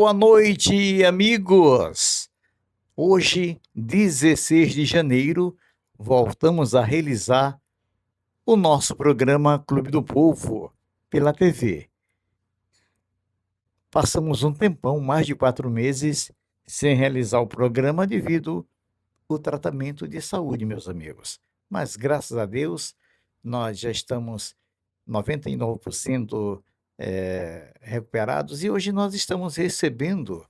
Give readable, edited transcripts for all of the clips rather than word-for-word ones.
Boa noite, amigos! Hoje, 16 de janeiro, voltamos a realizar o nosso programa Clube do Povo pela TV. Passamos um tempão, mais de 4 meses, sem realizar o programa devido ao tratamento de saúde, meus amigos. Mas, graças a Deus, nós já estamos 99% recuperados e hoje nós estamos recebendo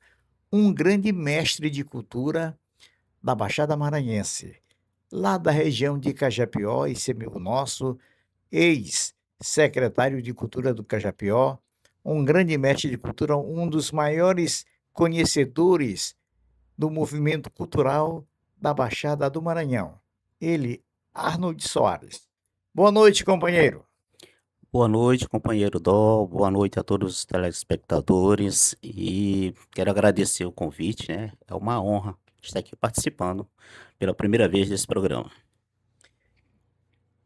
um grande mestre de cultura da Baixada Maranhense, lá da região de Cajapió, esse amigo nosso, ex-secretário de Cultura do Cajapió, um grande mestre de cultura, um dos maiores conhecedores do movimento cultural da Baixada do Maranhão. Ele, Arnold Soares. Boa noite, companheiro. Boa noite, companheiro Dó. Boa noite a todos os telespectadores. E quero agradecer o convite, né? É uma honra estar aqui participando pela primeira vez desse programa.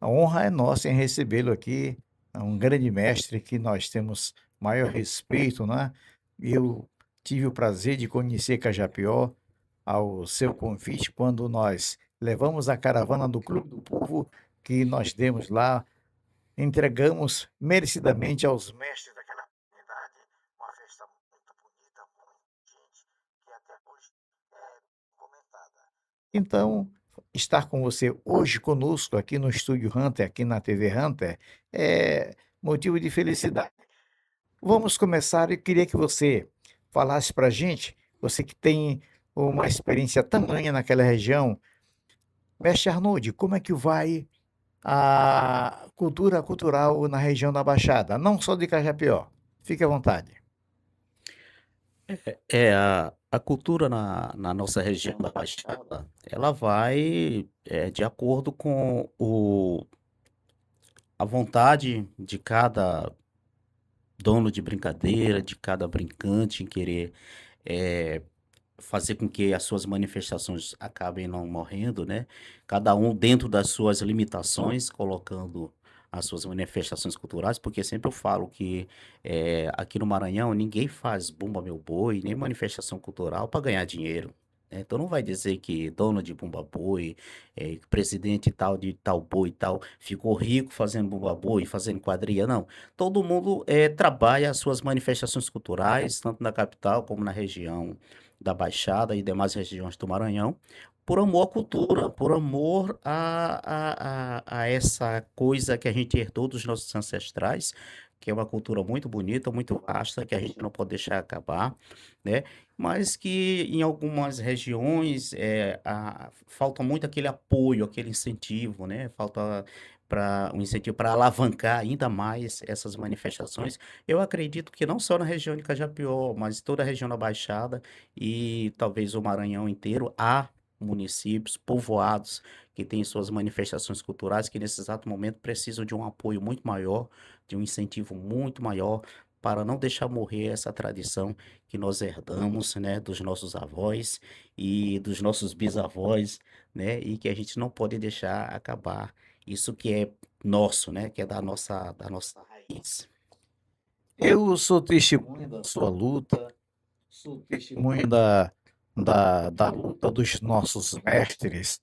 A honra é nossa em recebê-lo aqui, é um grande mestre que nós temos maior respeito, né? Eu tive o prazer de conhecer Cajapió ao seu convite quando nós levamos a caravana do Clube do Povo que nós demos lá, entregamos merecidamente aos mestres daquela comunidade, uma festa muito bonita, muito gente, que até hoje é comentada. Então, estar com você hoje conosco aqui no Estúdio Hunter, aqui na TV Hunter, é motivo de felicidade. Vamos começar. Eu queria que você falasse para a gente, você que tem uma experiência tamanha naquela região, mestre Arnold, como é que vai a cultura cultural na região da Baixada, não só de Cajapió? Fique à vontade. A cultura na nossa região da Baixada, ela vai de acordo com a vontade de cada dono de brincadeira, de cada brincante em querer eh, fazer com que as suas manifestações acabem não morrendo, né? Cada um dentro das suas limitações, colocando as suas manifestações culturais, porque sempre eu falo que aqui no Maranhão ninguém faz Bumba Meu Boi, nem manifestação cultural para ganhar dinheiro. Né? Então não vai dizer que dono de Bumba Boi, presidente tal de tal boi e tal, ficou rico fazendo Bumba Boi, fazendo quadrilha, não. Todo mundo trabalha as suas manifestações culturais, tanto na capital como na região da Baixada e demais regiões do Maranhão, por amor à cultura, por amor a essa coisa que a gente herdou dos nossos ancestrais, que é uma cultura muito bonita, muito vasta, que a gente não pode deixar acabar, né? Mas que em algumas regiões falta muito aquele apoio, aquele incentivo, né? Falta para um incentivo para alavancar ainda mais essas manifestações. Eu acredito que não só na região de Cajapió, mas toda a região da Baixada e talvez o Maranhão inteiro, há municípios, povoados que têm suas manifestações culturais que nesse exato momento precisam de um apoio muito maior, de um incentivo muito maior para não deixar morrer essa tradição que nós herdamos, né, dos nossos avós e dos nossos bisavós, né, e que a gente não pode deixar acabar. Isso que é nosso, né, que é da nossa raiz. Eu sou testemunha da sua luta, sou testemunha da luta dos nossos mestres,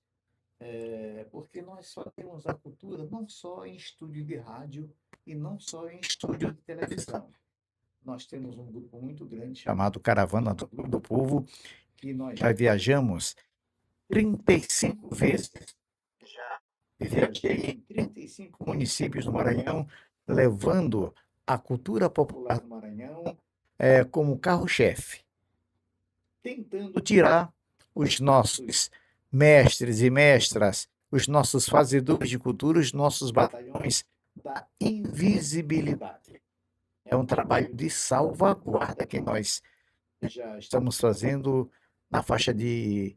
porque nós só temos a cultura não só em estúdio de rádio e não só em estúdio de televisão. Nós temos um grupo muito grande chamado Caravana do Clube do Povo, que nós já viajamos 35 vezes. Já viajei em 35 municípios do Maranhão, levando a cultura popular do Maranhão como carro-chefe, tentando tirar os nossos mestres e mestras, os nossos fazedores de cultura, os nossos batalhões da invisibilidade. É um trabalho de salvaguarda que nós já estamos fazendo na faixa de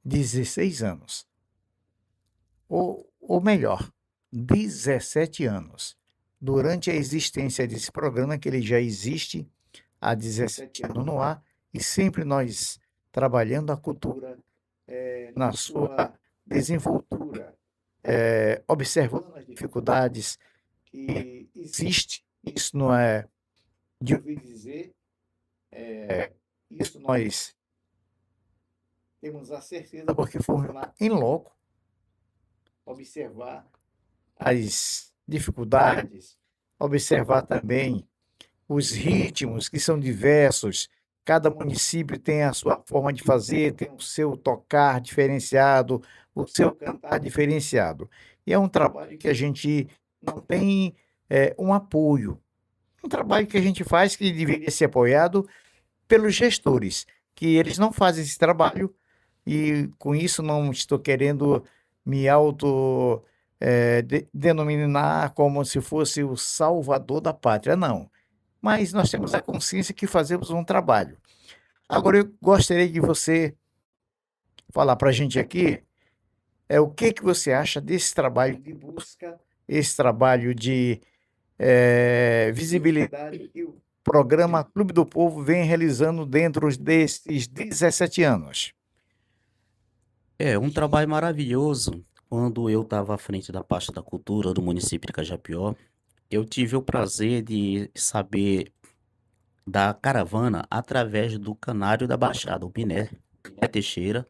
16 anos. Ou melhor, 17 anos. Durante a existência desse programa, que ele já existe há 17 anos no ar, e sempre nós trabalhando a cultura na sua desenvoltura, observando as dificuldades que existem. Isso não é de ouvir dizer, Isso nós temos a certeza porque fomos lá em loco observar as dificuldades, observar também os ritmos que são diversos. Cada município tem a sua forma de fazer, tem o seu tocar diferenciado, o seu cantar diferenciado. E é um trabalho que a gente não tem um apoio. Um trabalho que a gente faz que deveria ser apoiado pelos gestores, que eles não fazem esse trabalho e com isso não estou querendo me denominar como se fosse o salvador da pátria, não. Mas nós temos a consciência que fazemos um trabalho. Agora eu gostaria de você falar para a gente aqui o que você acha desse trabalho de busca, esse trabalho de visibilidade que o programa Clube do Povo vem realizando dentro desses 17 anos. É um trabalho maravilhoso. Quando eu estava à frente da pasta da cultura do município de Cajapió, eu tive o prazer de saber da caravana através do Canário da Baixada, o Biné Teixeira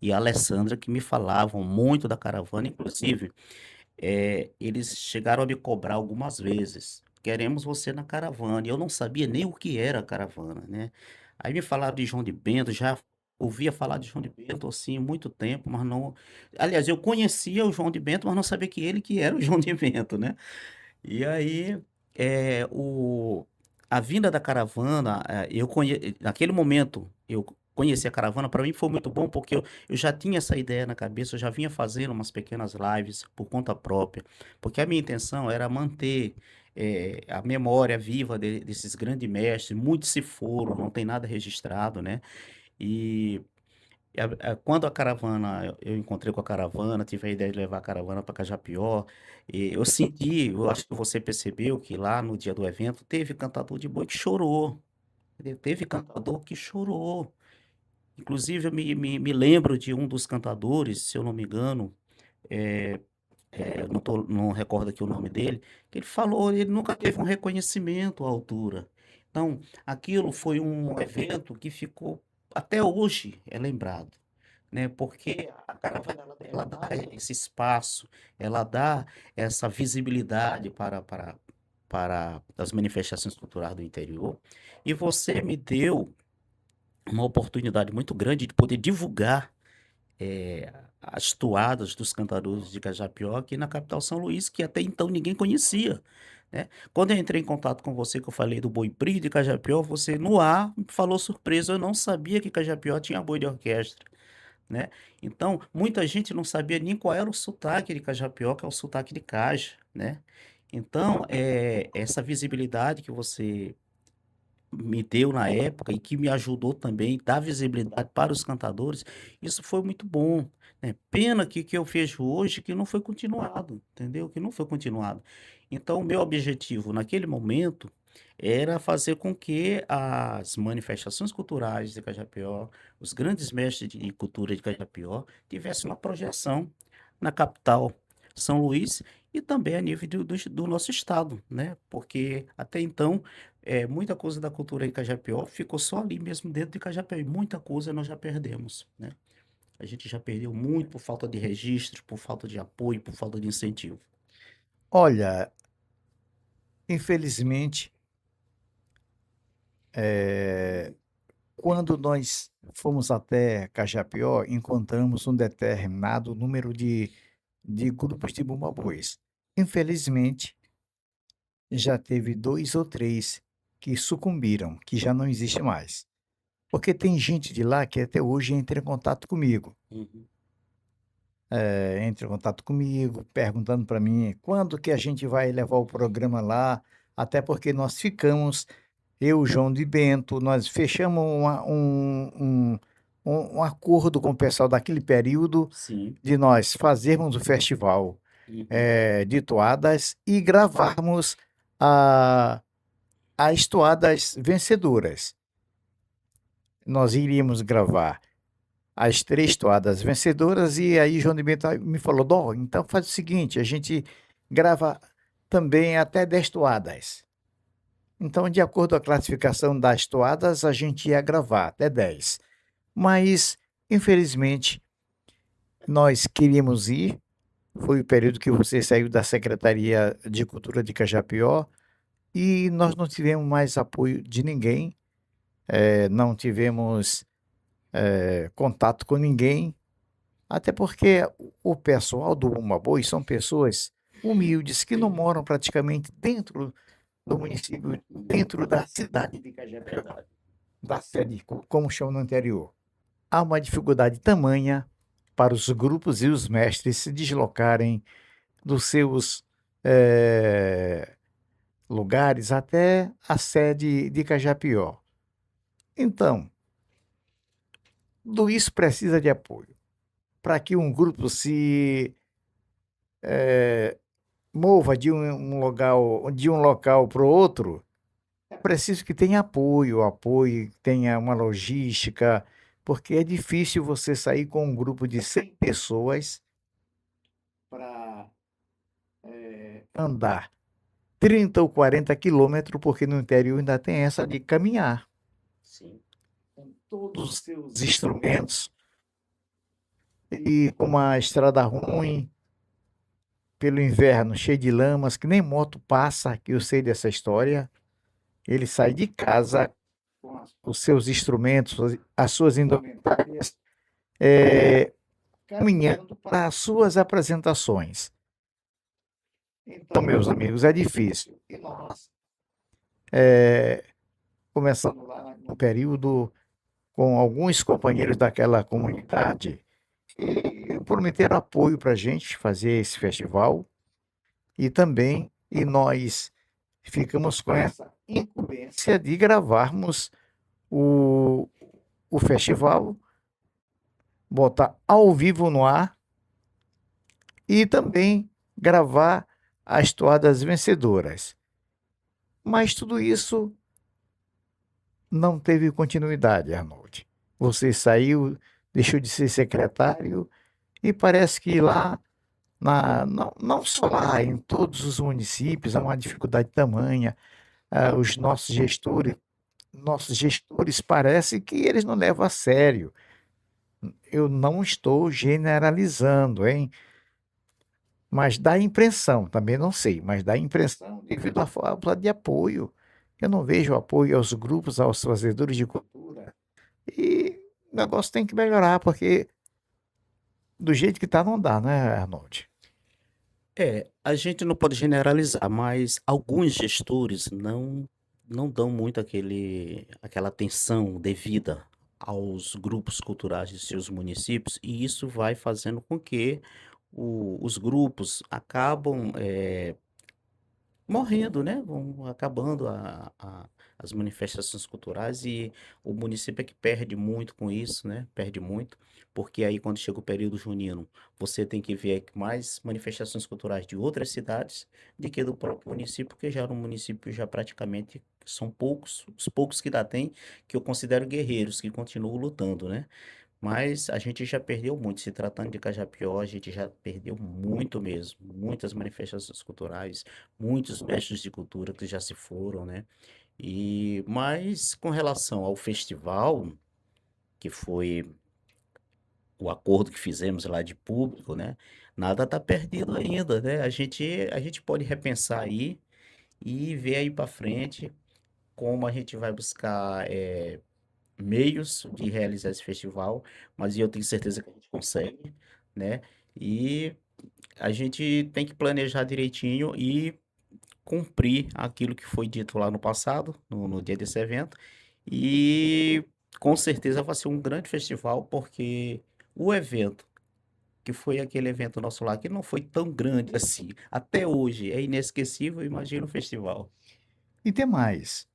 e a Alessandra, que me falavam muito da caravana, inclusive, eles chegaram a me cobrar algumas vezes. Queremos você na caravana. E eu não sabia nem o que era a caravana, né? Aí me falaram de João de Bento, já ouvia falar de João de Bento assim há muito tempo, mas não. Aliás, eu conhecia o João de Bento, mas não sabia que ele que era o João de Bento, né? E aí, a vinda da caravana, naquele momento, eu conheci a caravana, para mim foi muito bom, porque eu já tinha essa ideia na cabeça, eu já vinha fazendo umas pequenas lives por conta própria, porque a minha intenção era manter a memória viva desses grandes mestres, muitos se foram, não tem nada registrado, né? E quando a caravana, eu encontrei com a caravana, tive a ideia de levar a caravana para Cajapió, e eu senti, eu acho que você percebeu que lá no dia do evento teve cantador de boi que chorou, entendeu? Teve cantador que chorou. Inclusive, eu me lembro de um dos cantadores, se eu não me engano, é, eu não recordo aqui o nome dele, que ele falou, ele nunca teve um reconhecimento à altura. Então, aquilo foi um evento que ficou, até hoje, é lembrado, né? Porque a caravana ela dá esse espaço, ela dá essa visibilidade para as manifestações culturais do interior. E você me deu uma oportunidade muito grande de poder divulgar as toadas dos cantadores de Cajapió aqui na capital São Luís, que até então ninguém conhecia, né? Quando eu entrei em contato com você, que eu falei do boi Pri de Cajapió, você no ar me falou surpresa, eu não sabia que Cajapió tinha boi de orquestra, né? Então, muita gente não sabia nem qual era o sotaque de Cajapió, que é o sotaque de Caja, né? Então, essa visibilidade que você me deu na época e que me ajudou também a dar visibilidade para os cantadores, isso foi muito bom, né? Pena que eu vejo hoje que não foi continuado, entendeu? Que não foi continuado. Então, o meu objetivo naquele momento era fazer com que as manifestações culturais de Cajapió, os grandes mestres de cultura de Cajapió, tivessem uma projeção na capital, São Luís, e também a nível do nosso estado, né? Porque até então muita coisa da cultura em Cajapió ficou só ali mesmo dentro de Cajapió, e muita coisa nós já perdemos, né? A gente já perdeu muito por falta de registro, por falta de apoio, por falta de incentivo. Olha, infelizmente, quando nós fomos até Cajapió, encontramos um determinado número de grupos de bumbabois. Infelizmente, já teve 2 ou 3 que sucumbiram, que já não existe mais. Porque tem gente de lá que até hoje entra em contato comigo. Uhum. Entra em contato comigo, perguntando para mim quando que a gente vai levar o programa lá, até porque nós ficamos, eu, João de Bento, nós fechamos um acordo com o pessoal daquele período Sim. de nós fazermos o festival Uhum. de toadas e gravarmos as toadas vencedoras. Nós iríamos gravar as 3 toadas vencedoras e aí João de Bento me falou, Dó, então faz o seguinte, a gente grava também até 10 toadas. Então, de acordo com a classificação das toadas, a gente ia gravar até 10. Mas, infelizmente, nós queríamos ir. Foi o período que você saiu da Secretaria de Cultura de Cajapió e nós não tivemos mais apoio de ninguém, não tivemos contato com ninguém, até porque o pessoal do Bumba Boi são pessoas humildes que não moram praticamente dentro do município, dentro da cidade de Cajapió, da sede, como chamam no anterior. Há uma dificuldade tamanha para os grupos e os mestres se deslocarem dos seus lugares até a sede de Cajapió. Então, tudo isso precisa de apoio. Para que um grupo se mova de um local para o outro, é preciso que tenha apoio, que tenha uma logística, porque é difícil você sair com um grupo de 100 pessoas para andar 30 ou 40 quilômetros, porque no interior ainda tem essa de caminhar. Sim. Com todos os seus instrumentos, e com uma estrada ruim, pelo inverno, cheio de lamas, que nem moto passa, que eu sei dessa história. Ele sai de casa com os seus instrumentos, as suas indumentárias, caminhando para as suas apresentações. Então, meus amigos, é difícil. E nós, começando lá no período com alguns companheiros daquela comunidade, e prometeram apoio para a gente fazer esse festival. E nós ficamos com essa incumbência de gravarmos o, o festival, botar ao vivo no ar e também gravar as toadas vencedoras. Mas tudo isso não teve continuidade, Arnold. Você saiu, deixou de ser secretário e parece que lá, não só lá, em todos os municípios, há uma dificuldade tamanha. Os nossos gestores parece que eles não levam a sério. Eu não estou generalizando, hein? Mas dá a impressão, também não sei, mas dá a impressão devido à falta de apoio. Eu não vejo apoio aos grupos, aos fazedores de cultura. E o negócio tem que melhorar, porque do jeito que está não dá, né, Arnold? A gente não pode generalizar, mas alguns gestores não dão muito aquela atenção devida aos grupos culturais de seus municípios, e isso vai fazendo com que os grupos acabam, morrendo, né, vão acabando as manifestações culturais e o município é que perde muito com isso, né, perde muito, porque aí quando chega o período junino, você tem que ver mais manifestações culturais de outras cidades do que do próprio município, porque já no município já praticamente são poucos, os poucos que ainda tem, que eu considero guerreiros, que continuam lutando, né. Mas a gente já perdeu muito. Se tratando de Cajapió, a gente já perdeu muito mesmo. Muitas manifestações culturais, muitos mestres de cultura que já se foram, né? Mas com relação ao festival, que foi o acordo que fizemos lá de público, né? Nada está perdido ainda, né? A gente pode repensar aí e ver aí para frente como a gente vai buscar meios de realizar esse festival, mas eu tenho certeza que a gente consegue, né? E a gente tem que planejar direitinho e cumprir aquilo que foi dito lá no passado, no dia desse evento. E com certeza vai ser um grande festival, porque o evento, que foi aquele evento nosso lá, que não foi tão grande assim, até hoje é inesquecível, imagina o festival. E tem mais.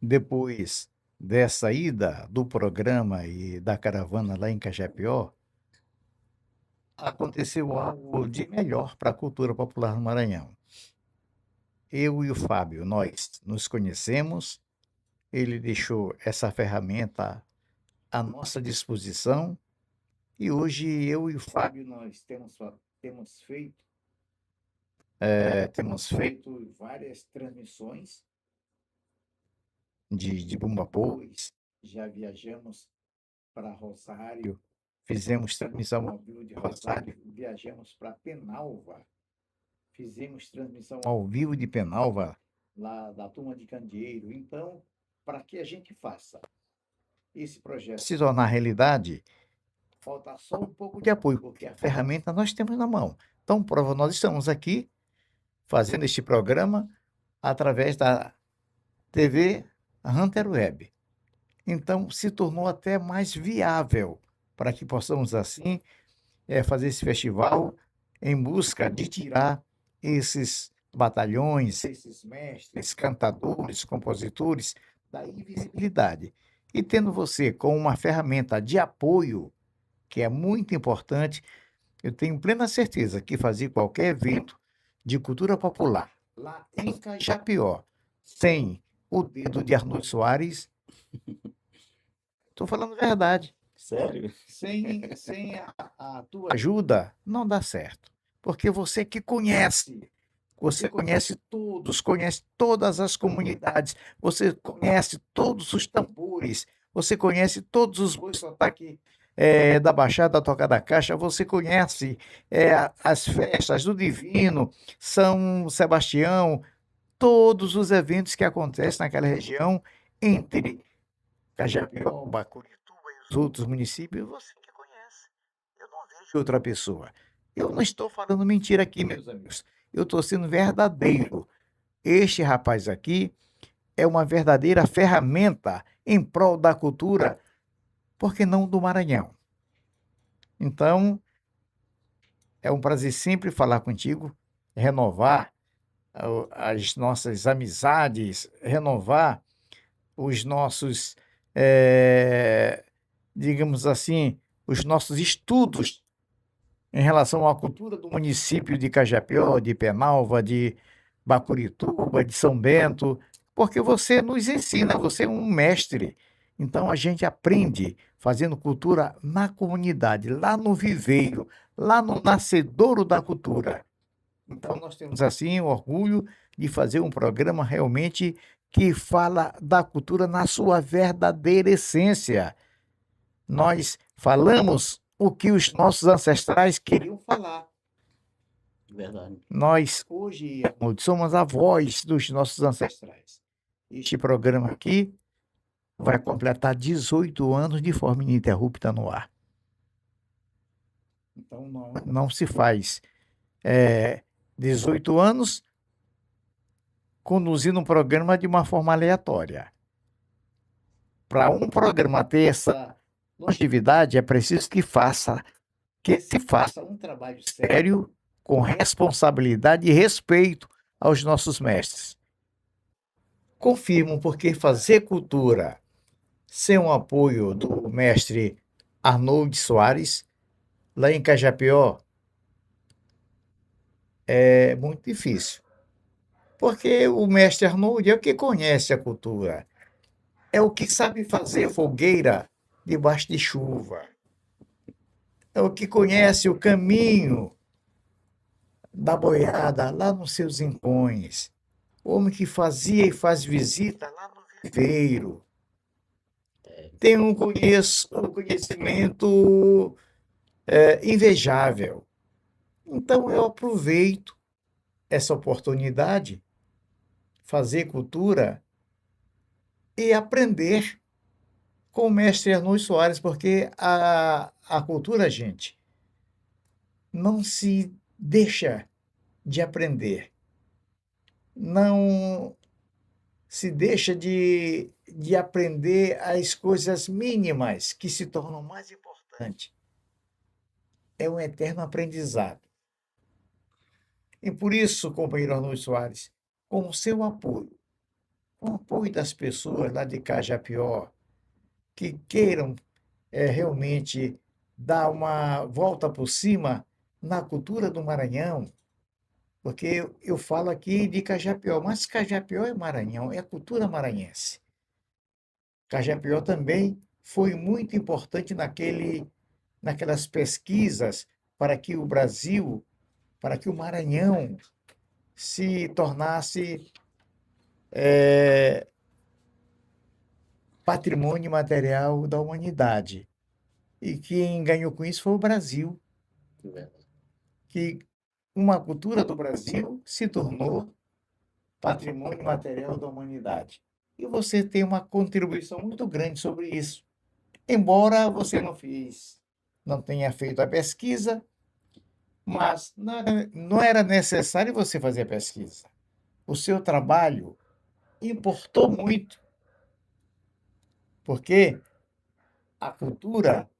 Depois dessa ida do programa e da caravana lá em Cajapió, aconteceu algo de melhor para a cultura popular no Maranhão. Eu e o Fábio, nós nos conhecemos, ele deixou essa ferramenta à nossa disposição e hoje eu e o Fábio nós temos feito várias transmissões de Bumbapôs, já viajamos para Rosário, fizemos transmissão ao vivo de Rosário, viajamos para Penalva, fizemos transmissão ao vivo de Penalva, lá da Turma de Candeeiro. Então, para que a gente faça esse projeto se tornar realidade, falta só um pouco de apoio, porque a ferramenta nós temos na mão. Então, prova, nós estamos aqui fazendo este programa através da TV Hunter Web. Então, se tornou até mais viável para que possamos, assim, fazer esse festival em busca de tirar esses batalhões, esses mestres, cantadores, compositores da invisibilidade. E tendo você como uma ferramenta de apoio, que é muito importante, eu tenho plena certeza que fazer qualquer evento de cultura popular lá em Cajapió, sem o dedo de Arnold Soares, estou falando a verdade. Sério? Sem a tua ajuda, não dá certo. Porque você que conhece, você conhece todos, conhece todas as comunidades, você conhece todos os tambores, você conhece todos os bois sotaque da Baixada da Toca da Caixa, você conhece as festas do Divino, São Sebastião, todos os eventos que acontecem naquela região, entre Cajapió, Bacurituba e os outros municípios, você que conhece. Eu não vejo outra pessoa. Eu não estou falando mentira aqui, meus amigos. Eu estou sendo verdadeiro. Este rapaz aqui é uma verdadeira ferramenta em prol da cultura, por que não do Maranhão? Então, é um prazer sempre falar contigo, renovar as nossas amizades, renovar os nossos, digamos assim, os nossos estudos em relação à cultura do município de Cajapió, de Penalva, de Bacurituba, de São Bento, porque você nos ensina, você é um mestre. Então a gente aprende fazendo cultura na comunidade, lá no viveiro, lá no nascedouro da cultura. Então nós temos assim o orgulho de fazer um programa realmente que fala da cultura na sua verdadeira essência. Nós falamos o que os nossos ancestrais queriam falar. Verdade. Nós, hoje, somos a voz dos nossos ancestrais. Este programa aqui vai completar 18 anos de forma ininterrupta no ar. Então, não se faz 18 anos conduzindo um programa de uma forma aleatória. Para um programa ter essa longevidade, é preciso que se faça um trabalho sério, com responsabilidade e respeito aos nossos mestres. Confirmo, porque fazer cultura sem o apoio do mestre Arnold Soares, lá em Cajapió, é muito difícil. Porque o mestre Arnold é o que conhece a cultura, é o que sabe fazer fogueira debaixo de chuva, é o que conhece o caminho da boiada lá nos seus rincões, o homem que fazia e faz visita lá no viveiro, tem um conhecimento invejável. Então eu aproveito essa oportunidade, fazer cultura e aprender com o mestre Arnold Soares, porque a cultura, gente, não se deixa de aprender, não se deixa de aprender as coisas mínimas que se tornam mais importantes. É um eterno aprendizado. E por isso, companheiro Arnold Soares, com o seu apoio, com o apoio das pessoas lá de Cajapió, que queiram realmente dar uma volta por cima na cultura do Maranhão, porque eu falo aqui de Cajapió, mas Cajapió é Maranhão, é cultura maranhense. Cajapió também foi muito importante naquelas pesquisas para que o Brasil, para que o Maranhão se tornasse patrimônio material da humanidade. E quem ganhou com isso foi o Brasil, que uma cultura do Brasil se tornou patrimônio material da humanidade. E você tem uma contribuição muito grande sobre isso. Embora você não tenha feito a pesquisa, mas não era necessário você fazer a pesquisa. O seu trabalho importou muito, porque a cultura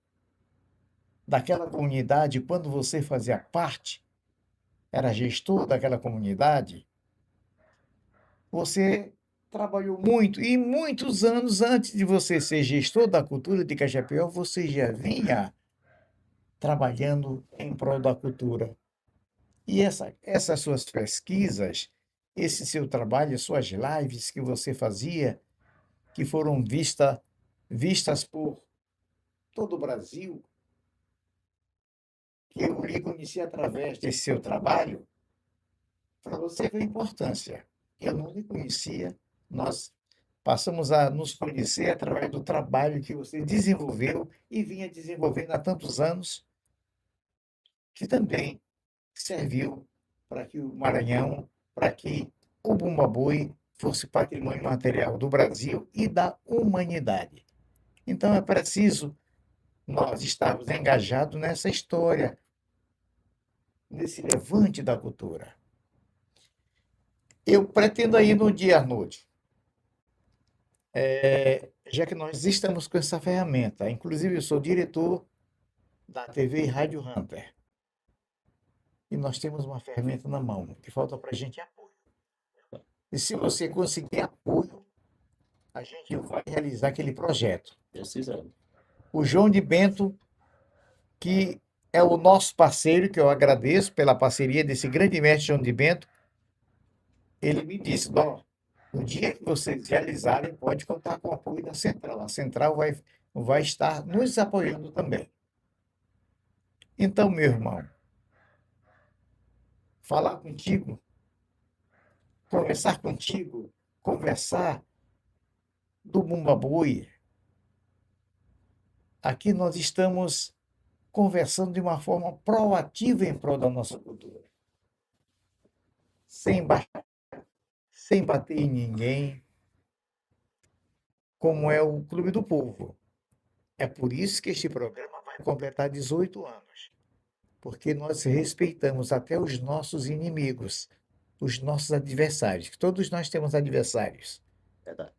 daquela comunidade, quando você fazia parte, era gestor daquela comunidade, você trabalhou muito, e muitos anos antes de você ser gestor da cultura de Cajapió, você já vinha trabalhando em prol da cultura. E essas suas pesquisas, esse seu trabalho, suas lives que você fazia, que foram vistas por todo o Brasil, que eu lhe conheci através desse seu trabalho, para você ver a importância. Eu não lhe conhecia, nós passamos a nos conhecer através do trabalho que você desenvolveu e vinha desenvolvendo há tantos anos, que também serviu para que o Maranhão, para que o Bumba-Boi fosse patrimônio material do Brasil e da humanidade. Então é preciso nós estarmos engajados nessa história, nesse levante da cultura. Eu pretendo aí no dia à noite, já que nós estamos com essa ferramenta, inclusive eu sou diretor da TV e Rádio Hunter, e nós temos uma ferramenta na mão, que falta para a gente apoio. E se você conseguir apoio, a gente vai realizar aquele projeto. Precisando. O João de Bento, que é o nosso parceiro, que eu agradeço pela parceria desse grande mestre João de Bento, ele me disse, Dó, no dia que vocês realizarem, pode contar com o apoio da Central. A Central vai estar nos apoiando também. Então, meu irmão, falar contigo, conversar do Bumba-Boi. Aqui nós estamos conversando de uma forma proativa em prol da nossa cultura. Sem bater em ninguém, como é o Clube do Povo. É por isso que este programa vai completar 18 anos, porque nós respeitamos até os nossos inimigos, os nossos adversários, que todos nós temos adversários. Verdade.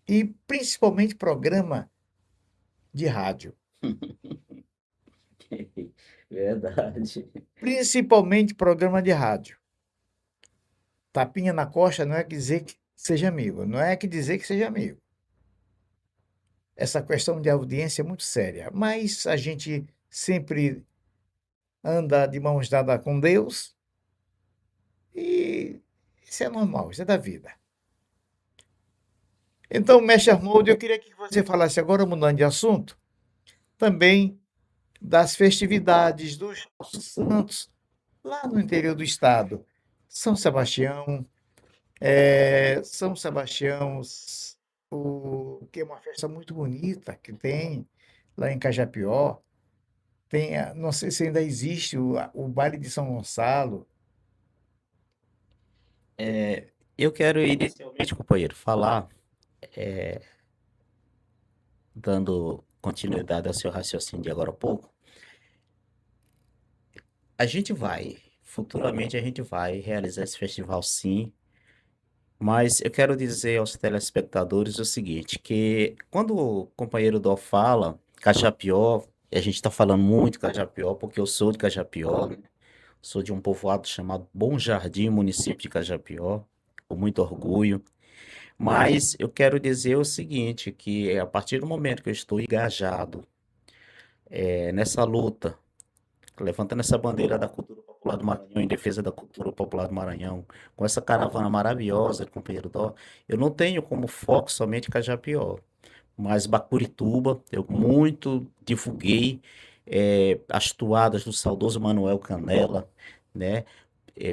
E principalmente programa de rádio. Verdade. Principalmente programa de rádio. Tapinha na costa não é que dizer que seja amigo, não é que dizer que seja amigo. Essa questão de audiência é muito séria, mas a gente sempre anda de mãos dadas com Deus e isso é normal, isso é da vida. Então, mestre Arnoldo, eu queria que você falasse agora, mudando de assunto, também das festividades dos nossos santos lá no interior do estado. São Sebastião, São Sebastião, que é uma festa muito bonita que tem lá em Cajapió. Tem, não sei se ainda existe o baile de São Gonçalo. Eu quero inicialmente, companheiro, falar, dando continuidade ao seu raciocínio de agora há pouco. Futuramente a gente vai realizar esse festival sim, mas eu quero dizer aos telespectadores o seguinte, que quando o companheiro Dó fala Cajapió, e a gente está falando muito Cajapió, porque eu sou de Cajapió, né? Sou de um povoado chamado Bom Jardim, município de Cajapió, com muito orgulho. Mas eu quero dizer o seguinte, que a partir do momento que eu estou engajado nessa luta, levantando essa bandeira da cultura popular do Maranhão, em defesa da cultura popular do Maranhão, com essa caravana maravilhosa, companheiro Dó, eu não tenho como foco somente Cajapió, mas Bacurituba, eu muito divulguei as toadas do saudoso Manuel Canela, né?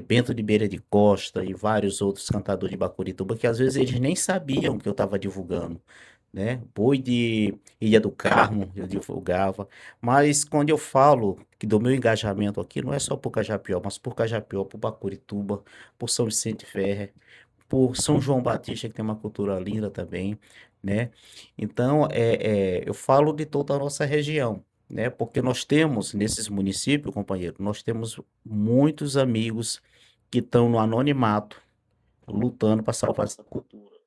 Bento de Beira de Costa e vários outros cantadores de Bacurituba, que às vezes eles nem sabiam que eu estava divulgando, né? Boi de Ilha do Carmo, eu divulgava. Mas quando eu falo que do meu engajamento aqui, não é só por Cajapió, mas por Cajapió, por Bacurituba, por São Vicente Ferre, por São João Batista, que tem uma cultura linda também, né? Então, eu falo de toda a nossa região, né? Porque nós temos, nesses municípios, companheiro, nós temos muitos amigos que estão no anonimato, lutando para salvar essa cultura,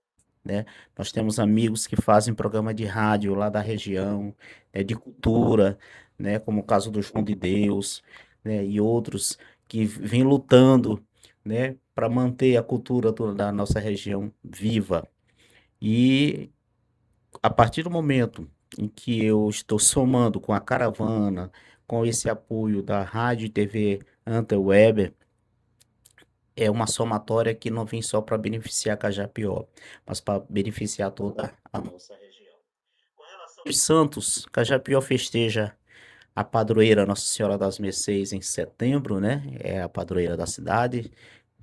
né? Nós temos amigos que fazem programa de rádio lá da região, de cultura, né? Como o caso do João de Deus, né? E outros que vêm lutando, né? Para manter a cultura da nossa região viva. E a partir do momento em que eu estou somando com a caravana, com esse apoio da Rádio e TV Interweb, é uma somatória que não vem só para beneficiar Cajapió, mas para beneficiar toda a nossa região. Com relação aos santos, Cajapió festeja a padroeira Nossa Senhora das Mercês em setembro, né? É a padroeira da cidade.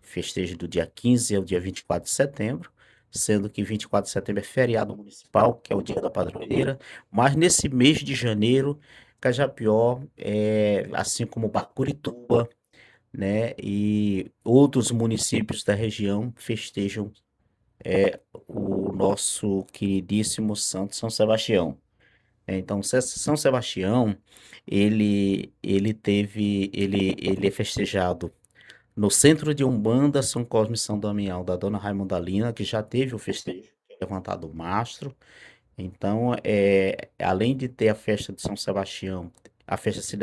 Festejo do dia 15 ao dia 24 de setembro, sendo que 24 de setembro é feriado municipal, que é o dia da padroeira. Mas nesse mês de janeiro, Cajapió, assim como Bacurituba, né, e outros municípios da região festejam o nosso queridíssimo Santo São Sebastião. Então, São Sebastião, ele é festejado no centro de Umbanda, São Cosme e São Damião, da Dona Raimundalina, que já teve o festejo, levantado o mastro. Então, além de ter a festa de São Sebastião, a festa se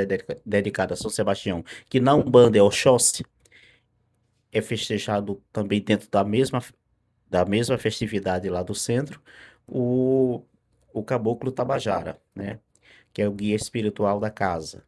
dedicada a São Sebastião, que na Umbanda é Oxóssi, é festejado também dentro da mesma festividade lá do centro, o, o Caboclo Tabajara, né? Que é o guia espiritual da casa.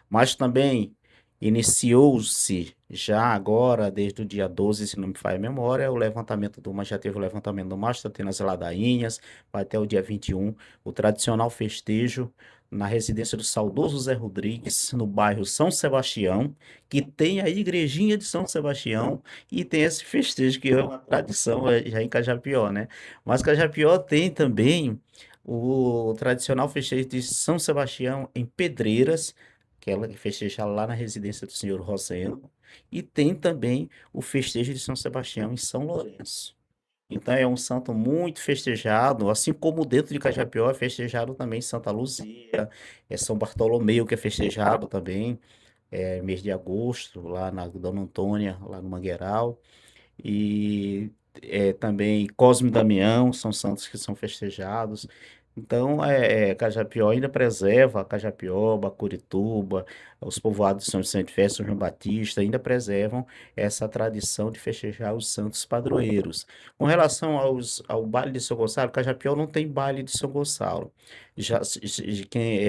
Mas também iniciou-se já agora, desde o dia 12, se não me falha a memória, o levantamento já teve o levantamento do mastro, tem nas ladainhas, vai até o dia 21, o tradicional festejo na residência do saudoso Zé Rodrigues, no bairro São Sebastião, que tem a igrejinha de São Sebastião e tem esse festejo que é uma tradição já em Cajapió, né? Mas Cajapió tem também o tradicional festejo de São Sebastião em Pedreiras, que ela festeja lá na residência do senhor Rosendo, e tem também o festejo de São Sebastião em São Lourenço. Então é um santo muito festejado, assim como dentro de Cajapió é festejado também Santa Luzia, São Bartolomeu que é festejado também, mês de agosto, lá na Dona Antônia, lá no Mangueiral, e também Cosme e Damião são santos que são festejados. Então, Cajapió ainda preserva, Cajapió, Bacurituba, os povoados de São Vicente Ferre, São João Batista, ainda preservam essa tradição de festejar os santos padroeiros. Com relação ao baile de São Gonçalo, Cajapió não tem baile de São Gonçalo.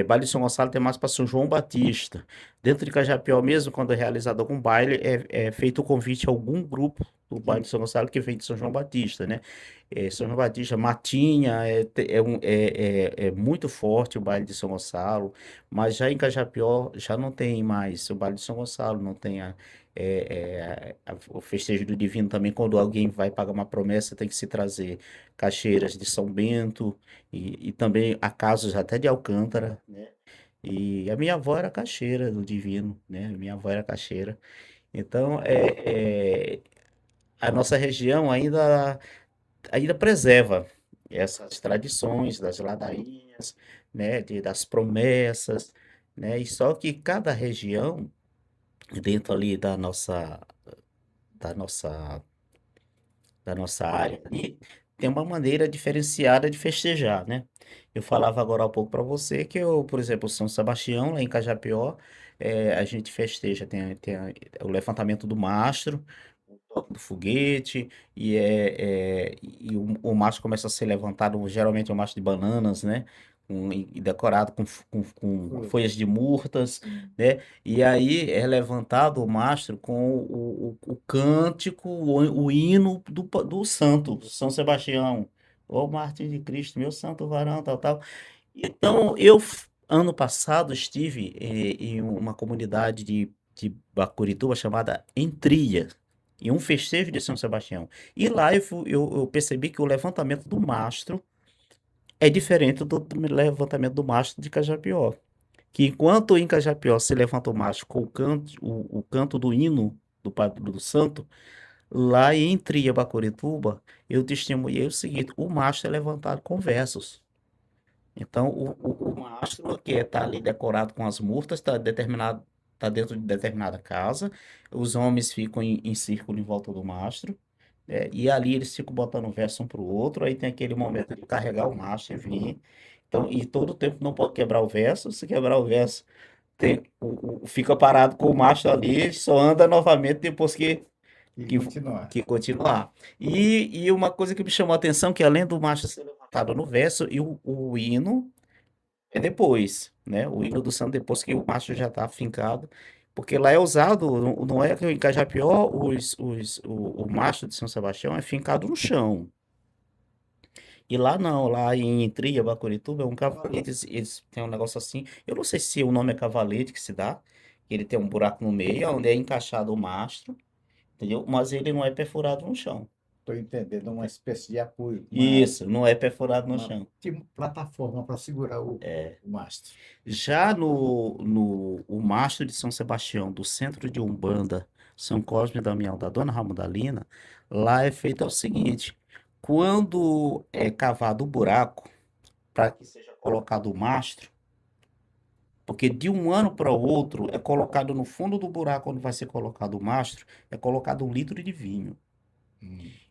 Baile de São Gonçalo tem mais para São João Batista. Dentro de Cajapió mesmo, quando é realizado algum baile, é feito o convite a algum grupo do baile de São Gonçalo que vem de São João Batista, né? São João Batista, Matinha, é muito forte o baile de São Gonçalo, mas já em Cajapió já não tem mais o baile de São Gonçalo, não tem o festejo do Divino também, quando alguém vai pagar uma promessa, tem que se trazer caixeiras de São Bento e também há casos até de Alcântara, né? E a minha avó era caixeira do Divino, né? Minha avó era caixeira. Então, a nossa região ainda preserva essas tradições das ladainhas, né, das promessas, né, e só que cada região dentro ali da nossa, da nossa área ali, tem uma maneira diferenciada de festejar, né? Eu falava agora há pouco para você que eu, por exemplo, São Sebastião, lá em Cajapió, a gente festeja, tem o levantamento do mastro, o toque do foguete, e o mastro começa a ser levantado, geralmente é um mastro de bananas, né? E decorado com folhas de murtas, né? E aí é levantado o mastro com o cântico, o hino do santo, São Sebastião. Ô Martim de Cristo, meu santo varão, tal, tal. Então, ano passado, estive em uma comunidade de Bacurituba chamada Entria, em um festejo de São Sebastião. E lá eu percebi que o levantamento do mastro é diferente do levantamento do mastro de Cajapió. Que enquanto em Cajapió se levanta o mastro com o canto do hino do Padre do Santo, lá em Triabacorituba, eu testemunhei o seguinte: o mastro é levantado com versos. Então, o mastro que está ali decorado com as murtas, está determinado, está dentro de determinada casa, os homens ficam em círculo em volta do mastro, e ali eles ficam botando verso um para o outro, aí tem aquele momento de carregar o mastro e vir. Então, e todo o tempo não pode quebrar o verso, se quebrar o verso, fica parado com o mastro ali, só anda novamente depois E que, continuar. que continuar. E uma coisa que me chamou a atenção, que além do mastro ser levantado no verso, e o hino é depois, né? O hino do santo depois que o mastro já está afincado, porque lá é usado, não é que em Cajapió o mastro de São Sebastião é fincado no chão. E lá não, lá em Tria, Bacurituba, é um cavalete, eles têm um negócio assim, eu não sei se o nome é cavalete que se dá, ele tem um buraco no meio, onde é encaixado o mastro, entendeu? Mas ele não é perfurado no chão. Estou entendendo, uma espécie de apoio, Isso, não é perfurado no uma chão. tipo plataforma para segurar o mastro. Já o mastro de São Sebastião, do centro de Umbanda, São Cosme e Damião, da Dona Ramudalina, lá é feito o seguinte: quando é cavado o buraco para que seja colocado o mastro, porque de um ano para o outro é colocado no fundo do buraco onde vai ser colocado o mastro, é colocado 1 litro de vinho.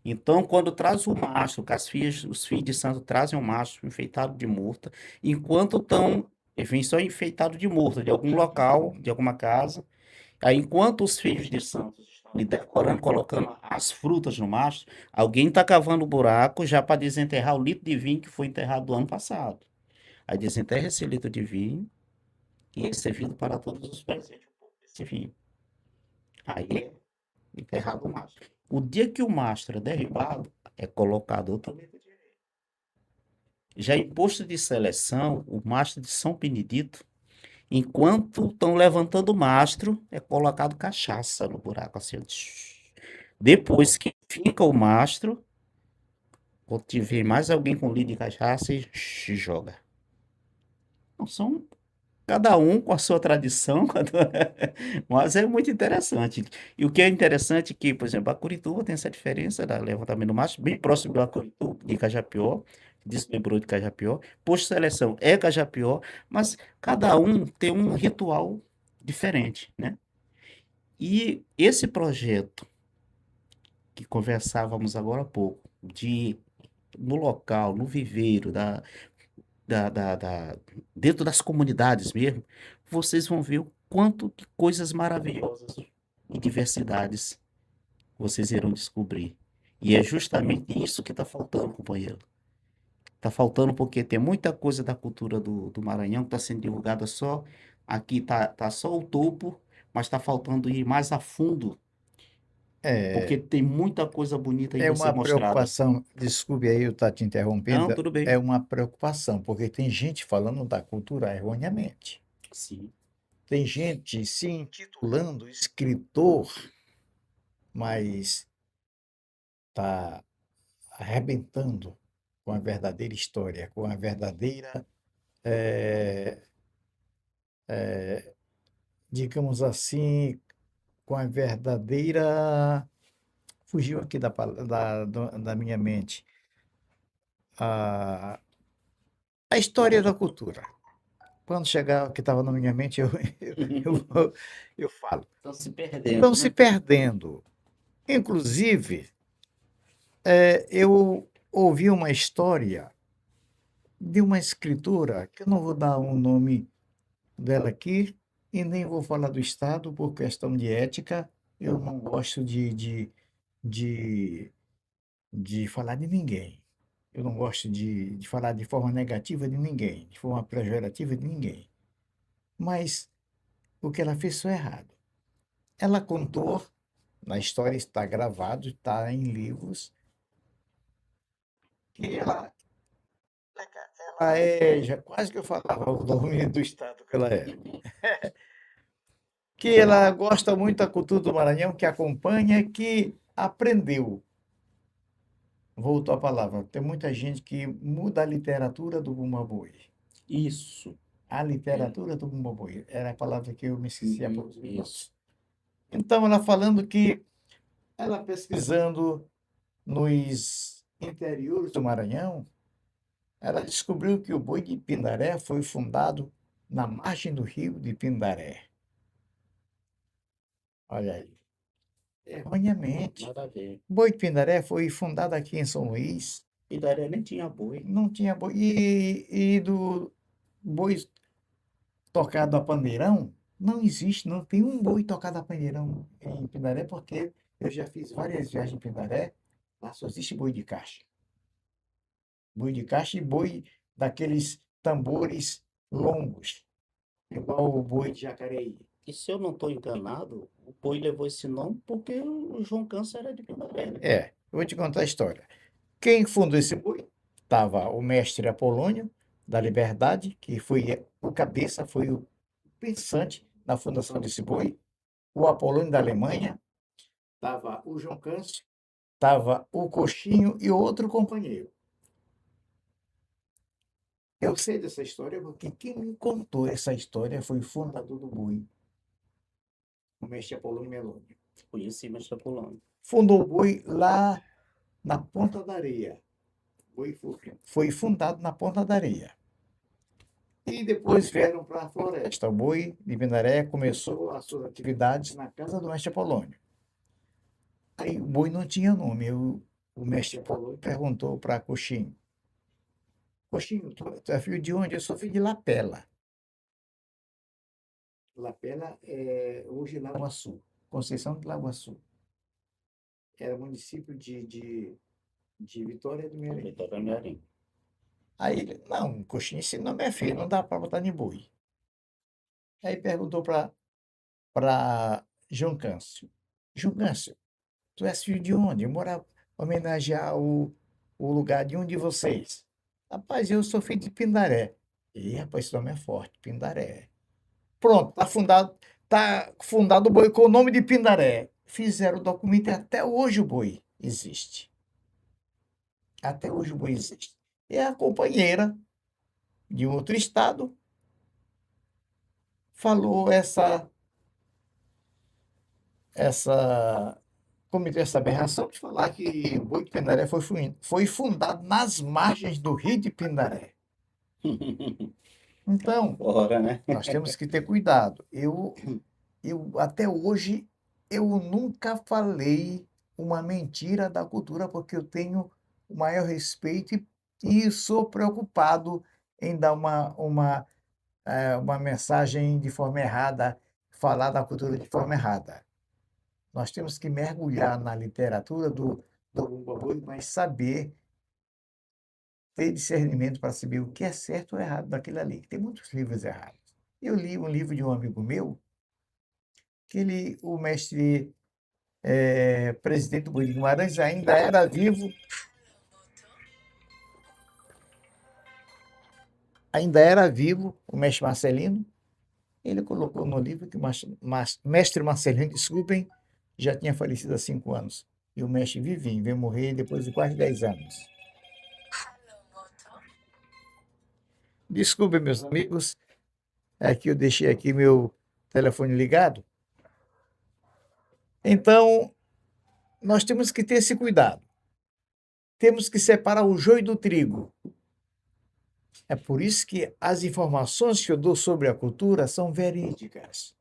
Então, quando traz o mastro, que os filhos de santo trazem o mastro enfeitado de murta, enquanto estão, vem só enfeitado de murta, de algum local, de alguma casa, aí enquanto os filhos de santos estão ali decorando, colocando as frutas no mastro, alguém está cavando o buraco já para desenterrar o litro de vinho que foi enterrado do ano passado. Aí desenterra esse litro de vinho e é servido para todos os presentes esse vinho. Aí é enterrado o mastro. O dia que o mastro é derribado, é colocado outro litro de vinho. Já em posto de seleção, o mastro de São Benedito, enquanto estão levantando o mastro, é colocado cachaça no buraco, assim, ó. Depois que fica o mastro, quando tiver mais alguém com litro de cachaça, e joga. Não são cada um com a sua tradição, mas é muito interessante. E o que é interessante é que, por exemplo, a Curituba tem essa diferença da levantamento do mastro, bem próximo da Curituba, de Cajapió, desmembrou de Cajapió. Posto de seleção é Cajapió, mas cada um tem um ritual diferente, né? E esse projeto que conversávamos agora há pouco, de no local, no viveiro, da, da, da- dentro das comunidades mesmo, vocês vão ver o quanto de coisas maravilhosas e diversidades vocês irão descobrir. E é justamente isso que está faltando, companheiro. Está faltando porque tem muita coisa da cultura do Maranhão que está sendo divulgada só. Aqui tá só o topo, mas está faltando ir mais a fundo, porque tem muita coisa bonita É ainda a ser uma mostrada. preocupação, desculpe aí eu estar te Não, interrompendo, tudo bem. é uma preocupação, porque tem gente falando da cultura erroneamente. Sim. Tem gente se intitulando escritor, mas está arrebentando com a verdadeira história, com a verdadeira, eh, digamos assim, com a verdadeira. Fugiu aqui da minha mente. A, a história da cultura. Quando chegar o que estava na minha mente, eu falo. Estão se Estão perdendo, se né? perdendo. Inclusive, eu ouvi uma história de uma escritora, que eu não vou dar o nome dela aqui, e nem vou falar do Estado, por questão de ética. Eu não gosto de, de falar de ninguém. Eu não gosto de falar de forma negativa de ninguém, de forma pejorativa de ninguém. Mas o que ela fez foi errado. Ela contou, na história está gravado, está em livros, que ela é, já quase que eu falava o nome do estado que ela é, que ela gosta muito da cultura do Maranhão, que acompanha, que aprendeu voltou a palavra. Tem muita gente que muda a literatura do Bumba-Boi. Isso. A literatura do Bumba-Boi. Era a palavra que eu me esqueci há Uhum, poucos minutos. isso. Então, ela falando que ela pesquisando nos interiores do Maranhão, ela descobriu que o boi de Pindaré foi fundado na margem do rio de Pindaré. Olha aí. Erroneamente. Nada a ver. O boi de Pindaré foi fundado aqui em São Luís. Pindaré nem tinha boi. Não tinha boi. E do boi tocado a pandeirão, não existe, não tem um boi tocado a pandeirão em Pindaré, porque eu já fiz várias viagens em Pindaré, lá só existe boi de caixa. Boi de caixa e boi daqueles tambores longos, igual o boi de Jacareí. E se eu não estou enganado, o boi levou esse nome porque o João Câncer era de Pindaré, né? É, eu vou te contar a história. Quem fundou esse boi? Estava o mestre Apolônio, da Liberdade, que foi o cabeça, foi o pensante na fundação desse boi. O Apolônio da Alemanha, estava o João Câncio, estava o Coxinho e outro companheiro. Eu sei dessa história porque quem me contou essa história foi o fundador do boi, o mestre Apolônio Meloni. Conheci Mestre Apolônio. Fundou o boi lá na Ponta da Areia. O boi foi fundado na Ponta da Areia. E depois vieram para a floresta. O boi de Pindaré começou as suas atividades na casa do mestre Apolônio. Aí o boi não tinha nome. O mestre Apolônio perguntou para Coxinho: Coxinho, tu é filho de onde? Eu sou filho de Lapela. Lapela é hoje Lagoaçu, Conceição de Lagoaçu. Era município de Vitória do Mearim. Vitória do Mearim. Aí ele, não, Coxinha, esse nome é feio, não dá para botar em boi. Aí perguntou para João Câncio: João Câncio, tu és filho de onde? Eu moro homenagear o lugar de um de vocês. Rapaz, eu sou filho de Pindaré. E, rapaz, esse nome é forte, Pindaré. Pronto, tá fundado o boi com o nome de Pindaré. Fizeram o documento e até hoje o boi existe. Até hoje o boi existe. E a companheira de outro estado falou cometeu essa aberração de falar que o boi de Pindaré foi fundado nas margens do rio de Pindaré. Então, Bora, né? nós temos que ter cuidado. Eu até hoje, eu nunca falei uma mentira da cultura, porque eu tenho o maior respeito e sou preocupado em dar uma mensagem de forma errada, falar da cultura de forma errada. Nós temos que mergulhar na literatura do Bumba-Boi, mas saber ter discernimento para saber o que é certo ou errado daquilo ali. Tem muitos livros errados. Eu li um livro de um amigo meu, que o mestre presidente do Boi de Guimarães ainda era vivo, o mestre Marcelino. Ele colocou no livro que o mestre Marcelino, desculpem, já tinha falecido há 5 anos. E o mestre Vivinho veio morrer depois de quase 10 anos. Desculpem, meus amigos, é que eu deixei aqui meu telefone ligado. Então, nós temos que ter esse cuidado. Temos que separar o joio do trigo. É por isso que as informações que eu dou sobre a cultura são verídicas.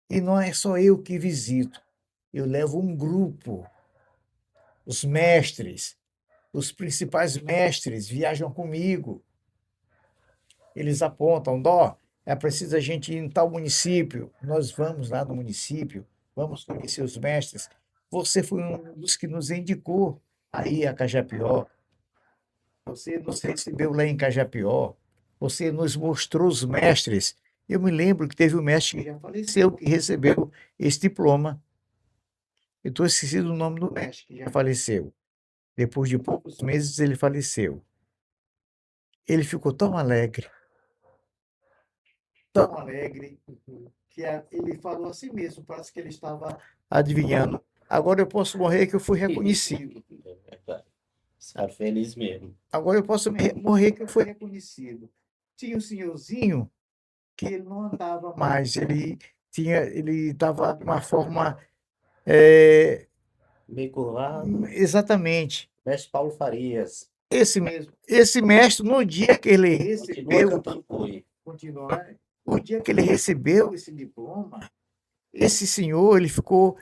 E não é só eu que visito. Eu levo um grupo. Os mestres, os principais mestres viajam comigo. Eles apontam, é preciso a gente ir em tal município. Nós vamos lá no município, vamos conhecer os mestres. Você foi um dos que nos indicou aí a Cajapió. Você nos recebeu lá em Cajapió. Você nos mostrou os mestres. Eu me lembro que teve um mestre que já faleceu, que recebeu esse diploma. Eu estou esquecido o nome do mestre que já faleceu. Depois de poucos meses ele faleceu. Ele ficou tão alegre, que ele falou assim mesmo, parece que ele estava adivinhando. Agora eu posso morrer que eu fui reconhecido. É verdade. Ficar feliz mesmo. Agora eu posso morrer que eu fui reconhecido. Tinha um senhorzinho que ele não andava mais, ele estava de uma forma, é, Bem curvado. exatamente, Mestre Paulo Farias. esse mesmo. Esse mestre, no dia que ele Continua recebeu, cantando boi. o dia que ele recebeu esse diploma, esse senhor, ele ficou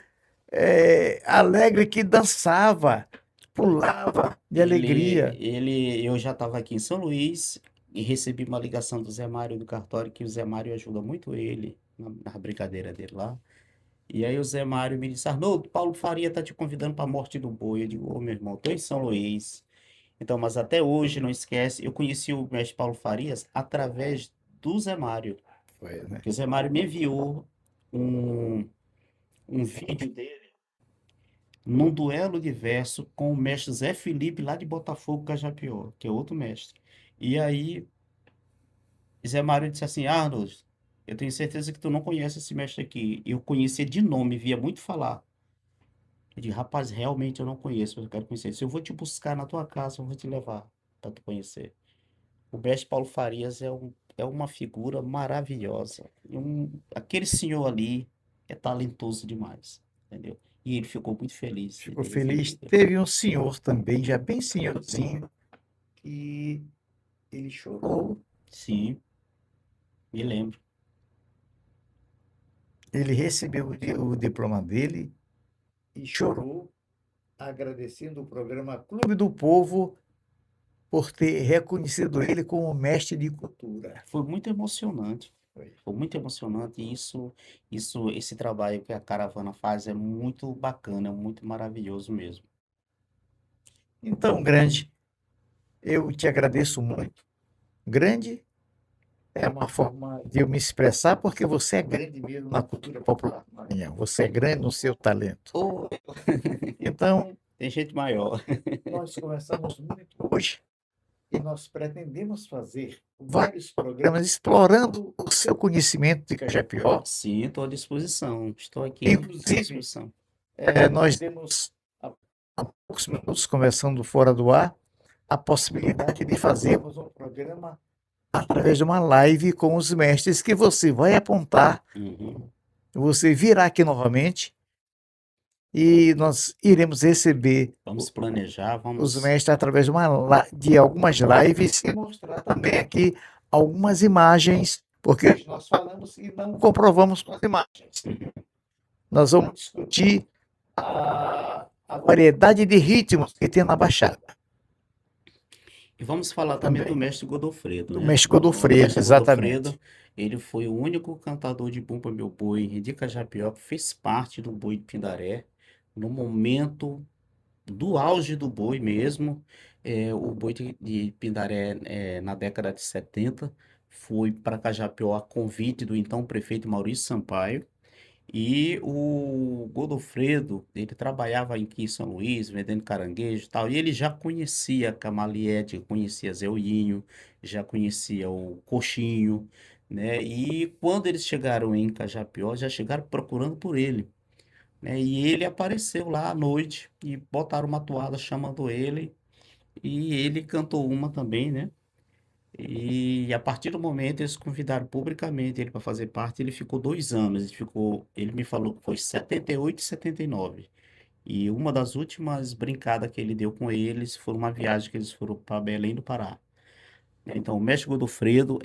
alegre que dançava, pulava de alegria. Eu já estava aqui em São Luís e recebi uma ligação do Zé Mário do cartório, que o Zé Mário ajuda muito ele na brincadeira dele lá. E aí o Zé Mário me disse, Arnoldo, Paulo Faria tá te convidando para a morte do boi. Eu digo, ô meu irmão, tô em São Luís. Então, mas até hoje, não esquece, eu conheci o mestre Paulo Farias através do Zé Mário. Foi, né? Que o Zé Mário me enviou um, um vídeo dele num duelo de verso com o mestre Zé Felipe lá de Botafogo, Cajapió, que é outro mestre. E aí, Zé Mário disse assim, Arnold, eu tenho certeza que tu não conhece esse mestre aqui. Eu conhecia de nome, via muito falar. Eu disse, rapaz, realmente eu não conheço, mas eu quero conhecer. Se eu vou te buscar na tua casa, eu vou te levar para tu conhecer. O mestre Paulo Farias é uma figura maravilhosa. Aquele senhor ali é talentoso demais, entendeu? E ele ficou muito feliz de Ficou ter feliz. recebido. Teve um senhor também, já bem senhorzinho, que ele chorou. Sim, me lembro. Ele recebeu o diploma dele e chorou, agradecendo o programa Clube do Povo por ter reconhecido ele como mestre de cultura. Foi muito emocionante. Foi. Foi muito emocionante. E esse trabalho que a caravana faz é muito bacana, é muito maravilhoso mesmo. Então, Grande, eu te agradeço muito. Grande é uma forma de eu me expressar, porque você é grande mesmo na cultura popular do Maranhão. Você é grande no seu talento. Oh, Então, tem gente maior. nós conversamos muito hoje e nós pretendemos fazer vários programas explorando o seu conhecimento de Cajapió. Sim, estou à disposição. Estou aqui à Inclusive, disposição. nós temos, há poucos minutos, conversando fora do ar, a possibilidade de fazermos um programa através de uma live com os mestres que você vai apontar, Uhum. você virá aqui novamente e nós iremos receber Vamos planejar, os vamos. mestres através de algumas lives e mostrar também aqui algumas imagens, porque hoje nós falamos e não comprovamos com as imagens. Nós vamos discutir a variedade de ritmos que tem na Baixada. E vamos falar também do Também. mestre Godofredo, Do né? mestre O Godofredo, mestre exatamente. Godofredo, ele foi o único cantador de Bumba Meu Boi de Cajapió que fez parte do Boi de Pindaré no momento do auge do boi mesmo. O Boi de Pindaré, na década de 70, foi para Cajapió a convite do então prefeito Maurício Sampaio. E o Godofredo, ele trabalhava aqui em São Luís, vendendo caranguejo e tal, e ele já conhecia a Camaliette, conhecia Zeuinho, já conhecia o Coxinho, né? E quando eles chegaram em Cajapió, já chegaram procurando por ele, né? E ele apareceu lá à noite e botaram uma toada chamando ele, e ele cantou uma também, né? E a partir do momento eles convidaram publicamente ele para fazer parte, ele ficou 2 anos, ele me falou que foi 78 e 79. E uma das últimas brincadas que ele deu com eles foi uma viagem que eles foram para Belém do Pará. Então, o mestre Godofredo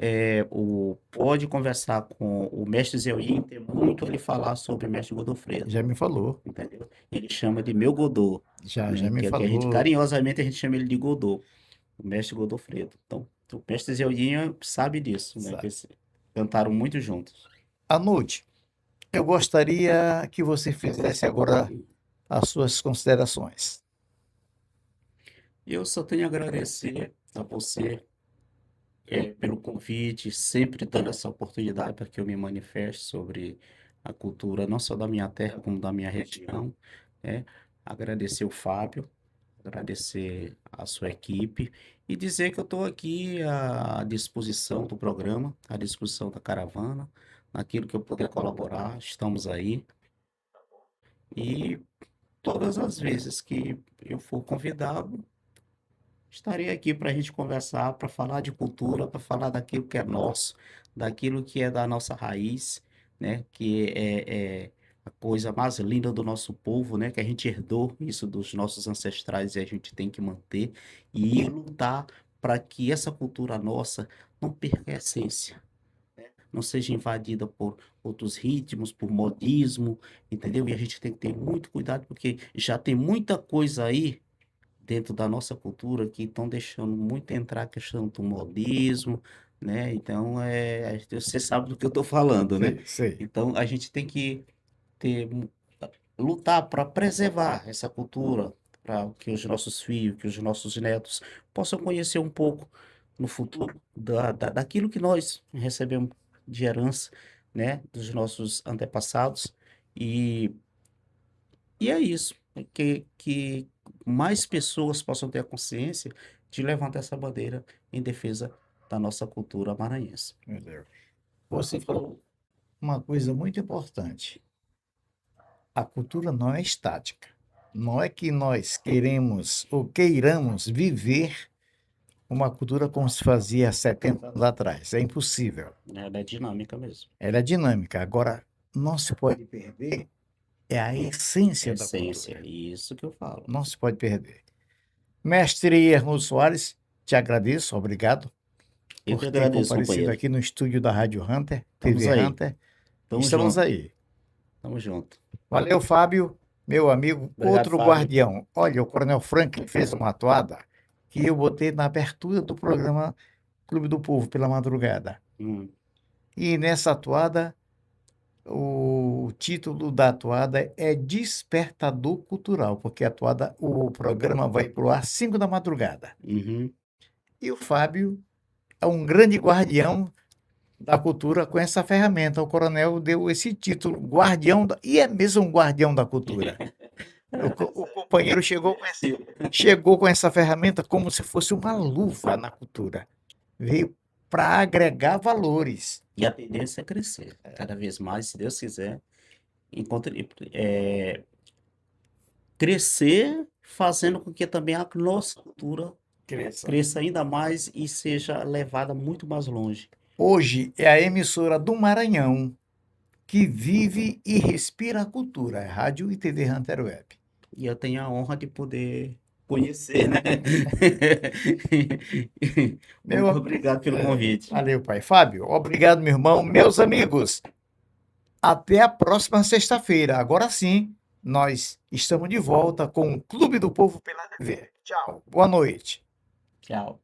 pode conversar com o mestre Zeuim, tem muito a ele falar sobre o mestre Godofredo, Já me falou. entendeu? Ele chama de meu Godô, Já né? me Que a gente, falou. carinhosamente, a gente chama ele de Godô, o mestre Godofredo. Então, o mestre Zeldinho sabe disso, né? Sabe. Que eles cantaram muito juntos. Anude, eu gostaria que você fizesse agora as suas considerações. Eu só tenho a agradecer a você pelo convite, sempre dando essa oportunidade para que eu me manifeste sobre a cultura, não só da minha terra, como da minha região, né? Agradecer o Fábio, agradecer a sua equipe e dizer que eu estou aqui à disposição do programa, à disposição da caravana, naquilo que eu puder colaborar, estamos aí. E todas as vezes que eu for convidado, estarei aqui para a gente conversar, para falar de cultura, para falar daquilo que é nosso, daquilo que é da nossa raiz, né? Que é a coisa mais linda do nosso povo, né? Que a gente herdou isso dos nossos ancestrais e a gente tem que manter e lutar para que essa cultura nossa não perca a essência, não seja invadida por outros ritmos, por modismo, entendeu? E a gente tem que ter muito cuidado, porque já tem muita coisa aí dentro da nossa cultura que estão deixando muito entrar a questão do modismo, né? Então, você sabe do que eu estou falando, né? Sei, sei. Então, a gente tem que ter, lutar para preservar essa cultura, para que os nossos filhos, que os nossos netos possam conhecer um pouco no futuro daquilo que nós recebemos de herança, né, dos nossos antepassados. E, e é isso, que mais pessoas possam ter a consciência de levantar essa bandeira em defesa da nossa cultura maranhense. Meu Deus. Você falou uma coisa muito importante. A cultura não é estática. Não é que nós queremos ou queiramos viver uma cultura como se fazia há 70 anos atrás. É impossível. Ela é dinâmica mesmo. Ela é dinâmica. Agora, não se pode perder a essência da Essência, cultura. isso que eu falo. Não se pode perder. Mestre Hermundo Soares, te agradeço, obrigado Eu por que ter agradeço, comparecido companheiro. aqui no estúdio da Rádio Hunter, Estamos TV aí. Hunter. Tamo Estamos junto. aí. Tamo junto. Valeu, Fábio, meu amigo, Obrigado, outro Fábio. guardião. Olha, o Coronel Franklin fez uma atuada que eu botei na abertura do programa Clube do Povo pela madrugada. E nessa atuada, o título da atuada é Despertador Cultural, porque a atuada, o programa vai pro ar às 5 da madrugada. Uhum. E o Fábio é um grande guardião da cultura com essa ferramenta. O coronel deu esse título, guardião, e é mesmo um guardião da cultura. O companheiro chegou com essa ferramenta como se fosse uma luva na cultura. Veio para agregar valores. E a tendência é crescer cada vez mais, se Deus quiser. Crescer fazendo com que também a nossa cultura cresça ainda mais e seja levada muito mais longe. Hoje é a emissora do Maranhão que vive e respira a cultura, é Rádio e TV Hunter Web. E eu tenho a honra de poder conhecer, né? Muito obrigado pelo convite. Valeu, pai. Fábio, obrigado, meu irmão. Meus amigos, até a próxima sexta-feira. Agora sim, nós estamos de volta com o Clube do Povo pela TV. Tchau. Boa noite. Tchau.